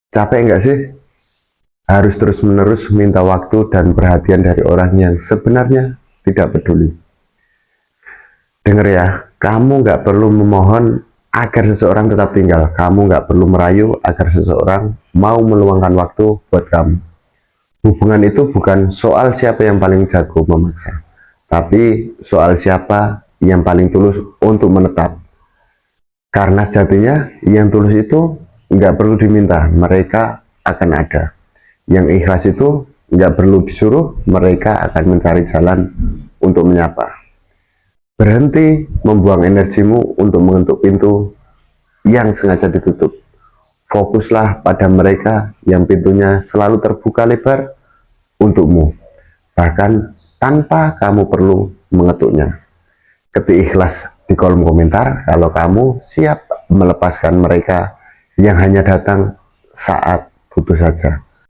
Capek nggak sih? Harus terus-menerus minta waktu dan perhatian dari orang yang sebenarnya tidak peduli. Dengar ya, kamu nggak perlu memohon agar seseorang tetap tinggal. Kamu nggak perlu merayu agar seseorang mau meluangkan waktu buat kamu. Hubungan itu bukan soal siapa yang paling jago memaksa, tapi soal siapa yang paling tulus untuk menetap. Karena sejatinya yang tulus itu nggak perlu diminta, mereka akan ada. Yang ikhlas itu nggak perlu disuruh, mereka akan mencari jalan untuk menyapa. Berhenti membuang energimu untuk mengetuk pintu yang sengaja ditutup. Fokuslah pada mereka yang pintunya selalu terbuka lebar untukmu, bahkan tanpa kamu perlu mengetuknya. Ketik ikhlas di kolom komentar kalau kamu siap melepaskan mereka yang hanya datang saat butuh saja.